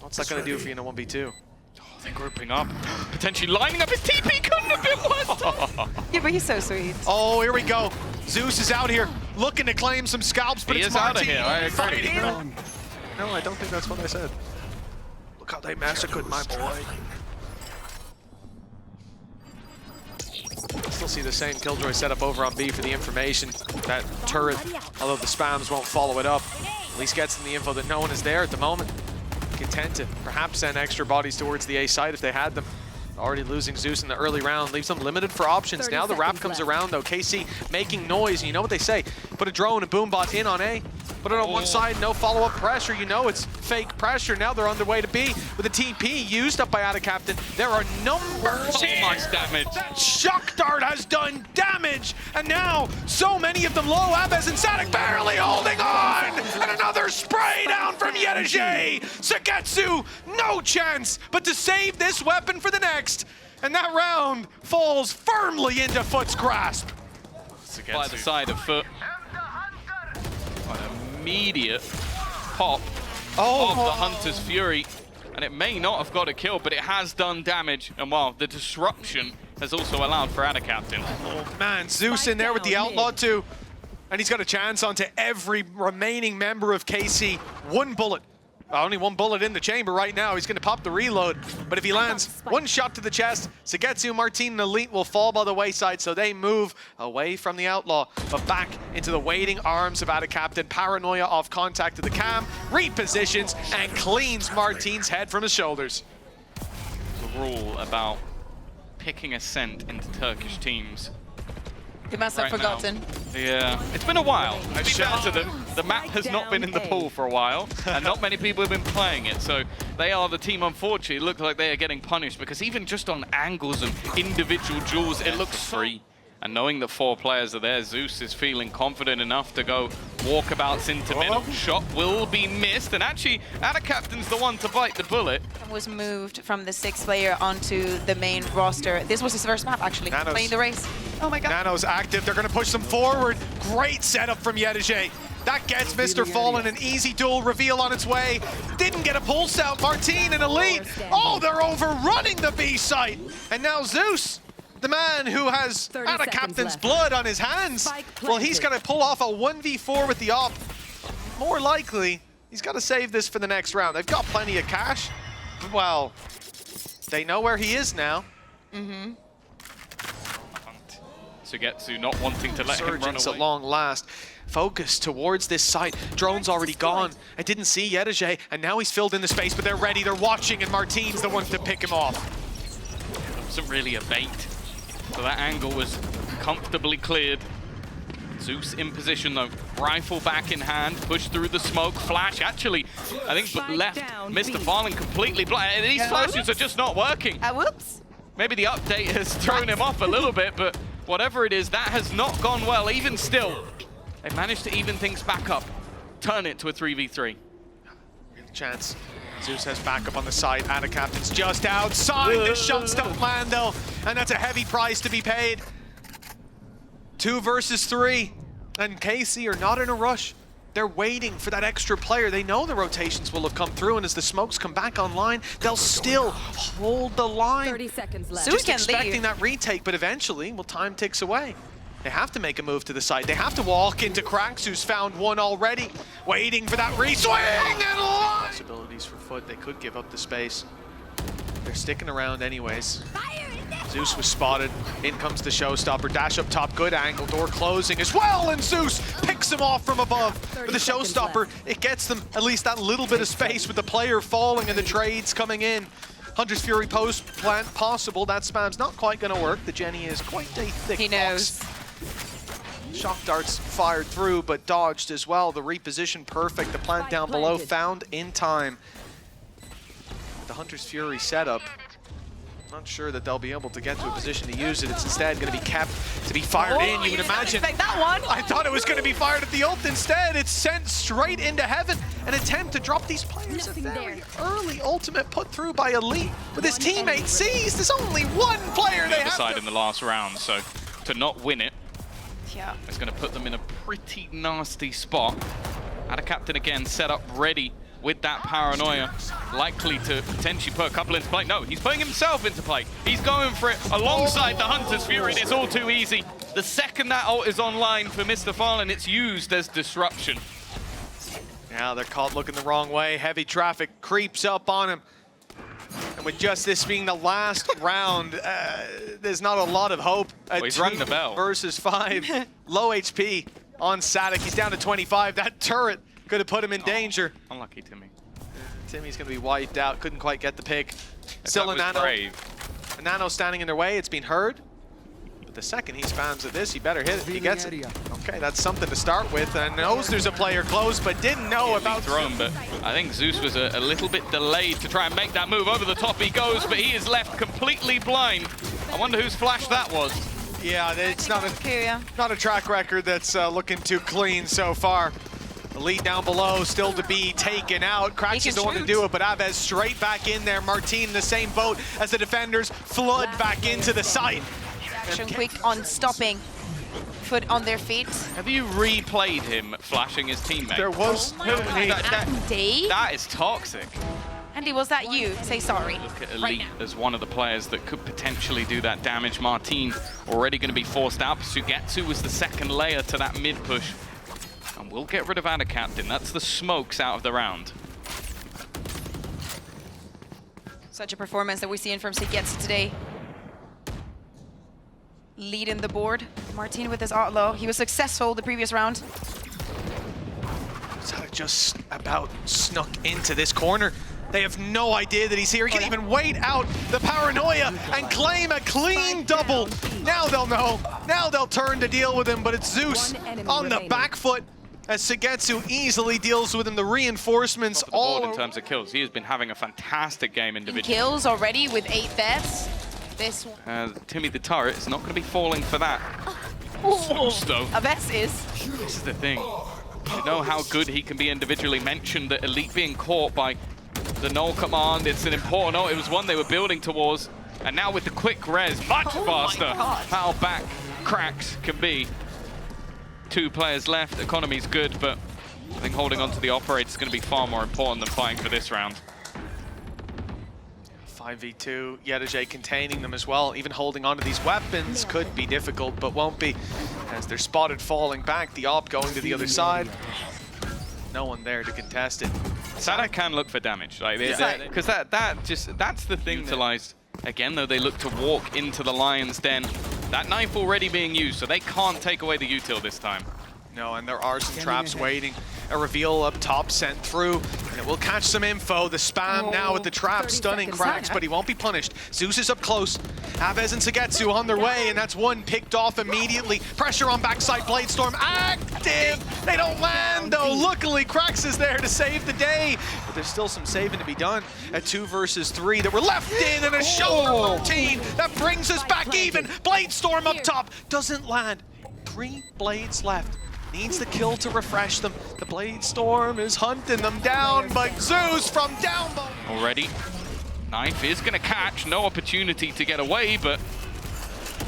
what's that going to do for you in a 1v2? Oh, they're grouping up. Potentially lining up his TP. Couldn't have been worse. Yeah, but he's so sweet. Oh, here we go. Zeus is out here looking to claim some scalps, but He it's is out of marteen here, I agree. fighting. No, I don't think that's what I said. Look how they massacred my boy. Still see the same Killjoy setup over on B for the information. That turret, although the spams won't follow it up, at least gets them the info that no one is there at the moment. Content to perhaps send extra bodies towards the A site if they had them. Already losing Zeus in the early round leaves them limited for options. Now the wrap comes around though. KC making noise, and you know what they say. Put a drone and boombot in on A. Put it on one side, no follow-up pressure. You know it's fake pressure. Now they're on their way to B with a TP used up by AtaKaptan. There are numbers So here. much damage. That shock dart has done damage, and now so many of them low. Abez and saadhak barely holding on, and another spray down from yetujey. xeus, no chance but to save this weapon for the next, and that round falls firmly into FUT's grasp. By the side of FUT. An immediate pop of the Hunter's Fury. And it may not have got a kill, but it has done damage. And well, the disruption has also allowed for AtaKaptan. Oh man, Zeus in there with the Outlaw too. And he's got a chance onto every remaining member of KC. One bullet. Only one bullet in the chamber right now. He's going to pop the reload. But if he lands one shot to the chest, xeus, marteen, and Elite will fall by the wayside, so they move away from the Outlaw, but back into the waiting arms of AtaKaptan. Paranoia off contact to the cam, repositions, and cleans marteen's head from his shoulders. The rule about picking Ascent into Turkish teams. He must have Right now. forgotten. Yeah, it's been a while. To be fair to them, the map has not been in the pool for a while, and not many people have been playing it, so they are the team, unfortunately. It looks like they are getting punished, because even just on angles and individual duels, it looks free. And knowing that 4 players are there, Zeus is feeling confident enough to go walkabouts into middle. Shot will be missed, and actually, AtaKaptan's the one to bite the bullet. Was moved from the 6th player onto the main roster. This was his first map, actually, Nanos. playing the race. Oh my god. Nano's active. They're going to push them forward. Great setup from yetujey. That gets MrFaliN an easy duel reveal on its way. Didn't get a pulse out. Marteen and Elite. Oh, they're overrunning the B site. And now Zeus, the man who has AtaKaptan's blood on his hands, well, he's got to pull off a 1v4 with the op. More likely, he's got to save this for the next round. They've got plenty of cash. Well, they know where he is now. Sugetsu not wanting to let him run Surgeons away. at long last. Focus towards this site. Drone's already gone. I didn't see yetujey, and now he's filled in the space, but they're ready, they're watching, and Marteen's the one to pick him off. It wasn't really a bait. So that angle was comfortably cleared. Zeus in position though. Rifle back in hand, push through the smoke, flash. Actually, I think left MrFaliN completely blind. These flashes are just not working. Whoops. Maybe the update has thrown him off a little bit, but whatever it is, that has not gone well. Even still, they managed to even things back up. Turn it to a 3v3. Real chance. Zeus has backup on the side. AtaKaptan's just outside. The shots don't land though, and that's a heavy price to be paid. 2 versus 3, and KC are not in a rush. They're waiting for that extra player. They know the rotations will have come through, and as the smokes come back online, they'll still hold the line. 30 seconds left. Zeus Just can expecting leave. that retake, but eventually, well, time ticks away. They have to make a move to the side. They have to walk into qRaxs, who's found one already. Waiting for that re-swing and line. Possibilities for FUT. They could give up the space. They're sticking around anyways. Zeus was spotted. In comes the showstopper. Dash up top. Good angle. Door closing as well. And Zeus picks him off from above. With the showstopper, it gets them at least that little bit of space with the player falling and the trades coming in. Hunter's Fury post plant possible. That spam's not quite going to work. The Jenny is quite a thick He knows. box. Shock darts fired through, but dodged as well. The reposition perfect. The plant down below found in time. The Hunter's Fury setup. Not sure that they'll be able to get to a position to use it. It's instead going to be kept to be fired in, you would imagine. Expect that one. I thought it was going to be fired at the ult. Instead, it's sent straight into heaven. An attempt to drop these players. A very early ultimate put through by Elite. With his teammate seized. There's only one player they have. Side in the last round, so to not win it, Yeah. it's going to put them in a pretty nasty spot. AtaKaptan again set up ready with that paranoia, likely to potentially put a couple into play. No, he's putting himself into play. He's going for it alongside the Hunter's Fury. It's all too easy. The second that ult is online for MrFaliN, it's used as disruption. Now they're caught looking the wrong way. Heavy traffic creeps up on him. And with just this being the last round, there's not a lot of hope. Well, he's rung the bell. Versus 5. Low HP on saadhak. He's down to 25. That turret could have put him in danger. Unlucky, Timmy. Timmy's going to be wiped out. Couldn't quite get the pick. Still a nano. Brave. A nano standing in their way. It's been heard. But the second he spams at this, he better hit it. He gets it. Okay, that's something to start with. And knows there's a player close, but didn't know about thrown. But I think xeus was a little bit delayed to try and make that move. Over the top he goes, but he is left completely blind. I wonder whose flash that was. Yeah, it's not a track record that's looking too clean so far. The lead down below still to be taken out. qRaxs is the one to do it, but Avez straight back in there. marteen in the same boat as the defenders flood back into the site. Action quick on stopping. Foot on their feet. Have you replayed him flashing his teammate? There was Andy? That is toxic. Andy, was that you? Say sorry. Look at Elite as one of the players that could potentially do that damage. marteen already going to be forced out. SUYGETSU was the second layer to that mid push. And we'll get rid of AtaKaptan. That's the smokes out of the round. Such a performance that we're seeing from SUYGETSU today. Leading the board. marteen with his outlaw. He was successful the previous round. saadhak just about snuck into this corner. They have no idea that he's here. He can even wait out the paranoia and claim a clean double. Now they'll know. Now they'll turn to deal with him, but it's xeus on the back foot as SUYGETSU easily deals with him. The reinforcements all in terms of kills. He has been having a fantastic game individually. Kills already with 8 deaths. This one. Timmy the turret is not going to be falling for that. xeus, though. Aves is. This is the thing. You know how good he can be individually. Mentioned that Elite being caught by the null command. It's an important ult. It was one they were building towards. And now with the quick res, much faster how back qRaxs can be. 2 players left. Economy's good, but I think holding on to the operator is going to be far more important than fighting for this round. 5v2, yetujey containing them as well. Even holding onto these weapons could be difficult, but won't be, as they're spotted falling back. The op going to the other side. No one there to contest it. saadhak can look for damage, like because that's the thing. Utilized again, though they look to walk into the lion's den. That knife already being used, so they can't take away the util this time. No, and there are some traps waiting. A reveal up top sent through, and it will catch some info. The spam now with the trap stunning qRaxs, but he won't be punished. xeus is up close. Avez and SUYGETSU on their way, and that's one picked off immediately. Pressure on backside, Bladestorm active. They don't land though. Luckily, qRaxs is there to save the day, but there's still some saving to be done. At 2 versus 3 that were left in, and a shoulder marteen that brings us back even. Bladestorm up top doesn't land. 3 blades left. Needs the kill to refresh them. The Bladestorm is hunting them down, but xeus from down below. Already, knife is going to catch. No opportunity to get away, but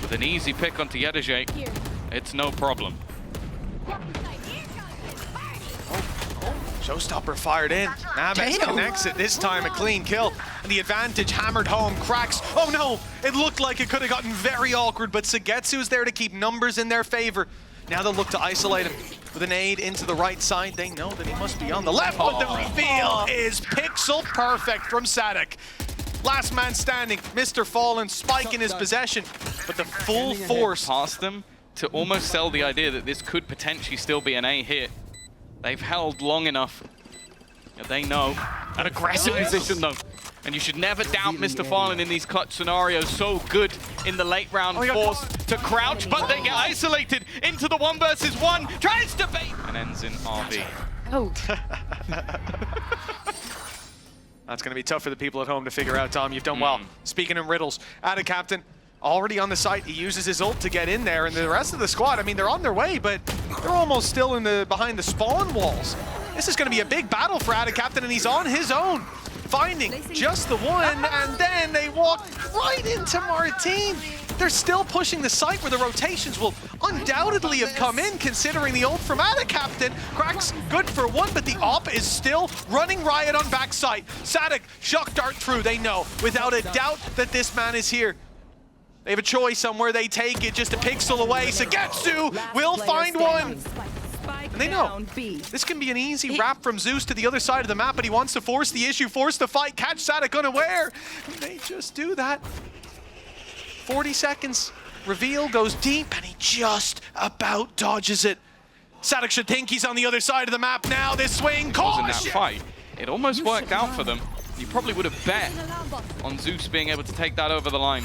with an easy pick onto yetujey, it's no problem. Showstopper fired in. Aves connects it. This time a clean kill. And the advantage hammered home. qRaxs. Oh no! It looked like it could have gotten very awkward, but SUYGETSU is there to keep numbers in their favor. Now they'll look to isolate him with an aid into the right side. They know that he must be on the left, but the reveal is pixel perfect from saadhak. Last man standing, MrFaliN spike in his possession, but the full force past them to almost sell the idea that this could potentially still be an A hit. They've held long enough. They know. An aggressive position though. And you should never doubt MrFaliN in these clutch scenarios. So good in the late round, forced to crouch, but they get isolated into the 1 versus 1. Tries to bait and ends in RV. Oh. That's going to be tough for the people at home to figure out, Tom. You've done well. Speaking in riddles, AtaKaptan already on the site. He uses his ult to get in there, and the rest of the squad, I mean, they're on their way, but they're almost still behind the spawn walls. This is going to be a big battle for AtaKaptan, and he's on his own, finding just the one, and then they walk right into marteen. They're still pushing the site where the rotations will undoubtedly have come in, considering the ult from AtaKaptan. qRaxs good for one, but the op is still running riot on backside. saadhak, shock dart through. They know without a doubt that this man is here. They have a choice on where they take it, just a pixel away. XeusU will find one. And they know this can be an easy wrap from xeus to the other side of the map, but he wants to force the issue, force the fight, catch saadhak unaware. And they just do that. 40 seconds. Reveal goes deep, and he just about dodges it. saadhak should think he's on the other side of the map now. This swing, caution! In that fight, it almost worked out for them. You probably would have bet on xeus being able to take that over the line.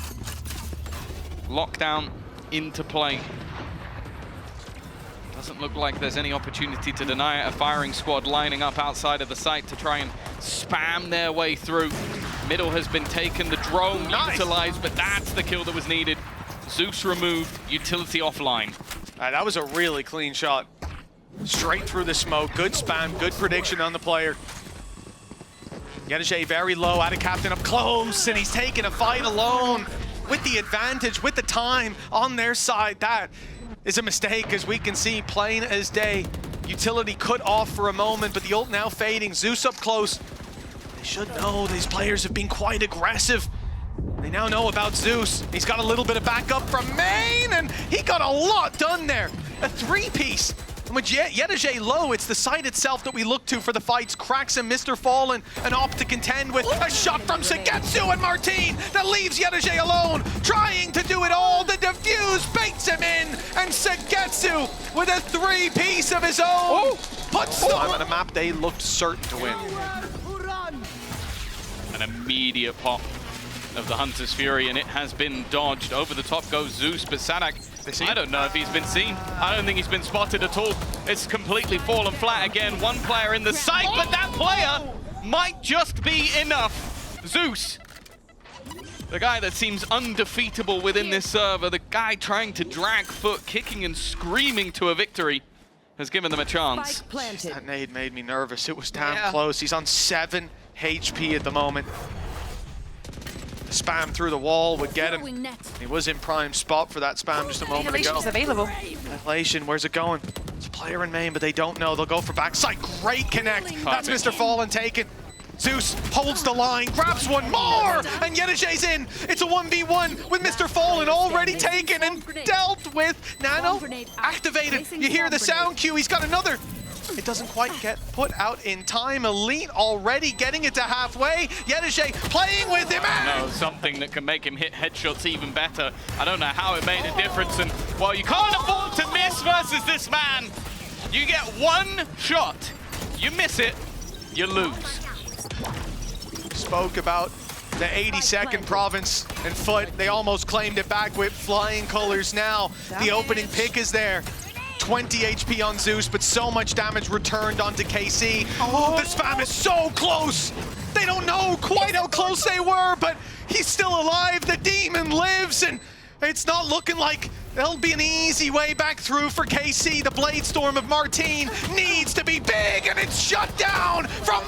Lockdown into play. Doesn't look like there's any opportunity to deny it. A firing squad lining up outside of the site to try and spam their way through. Middle has been taken, the drone utilized, but that's the kill that was needed. xeus removed, utility offline. That was a really clean shot. Straight through the smoke, good spam, good prediction on the player. yetujey very low, AtaKaptan up close, and he's taking a fight alone with the advantage, with the time on their side. That is a mistake, as we can see plain as day. Utility cut off for a moment, but the ult now fading. xeus up close. They should know these players have been quite aggressive. They now know about xeus. He's got a little bit of backup from main, and he got a lot done there. A three-piece. And with yetujey low, it's the site itself that we look to for the fights. qRaxs and MrFaliN, an op to contend with. A shot from XeusU and marteen that leaves yetujey alone, trying to do it all. The defuse baits him in, and XeusU with a three-piece of his own puts them on a map they looked certain to win. An immediate pop of the Hunter's Fury, and it has been dodged. Over the top goes xeus, but saadhak, I don't know if he's been seen. I don't think he's been spotted at all. It's completely fallen flat again. One player in the site, but that player might just be enough. xeus, the guy that seems undefeatable within this server, the guy trying to drag foot, kicking and screaming to a victory, has given them a chance. That nade made me nervous. It was damn close. He's on 7 HP at the moment. Spam through the wall would get him. He was in prime spot for that spam just a moment ago. Is available. Annihilation, where's it going? It's a player in main, but they don't know. They'll go for backside. Great connect. That's MrFaliN taken. xeus holds the line, grabs one more, and yetujey's in. It's a 1v1 with MrFaliN already taken and dealt with. Nano activated. You hear the sound cue. He's got another. It doesn't quite get put out in time. Elite already getting it to halfway. yetujey playing with him. No, something that can make him hit headshots even better. I don't know how it made a difference. And well, you can't afford to miss versus this man. You get one shot, you miss it, you lose. Spoke about the 82nd province and FUT. They almost claimed it back with flying colors now. The opening pick is there. 20 HP on xeus, but so much damage returned onto KC. Oh, the spam is so close. They don't know quite how close they were, but he's still alive. The demon lives, and it's not looking like there'll be an easy way back through for KC. The blade storm of marteen needs to be big, and it's shut down from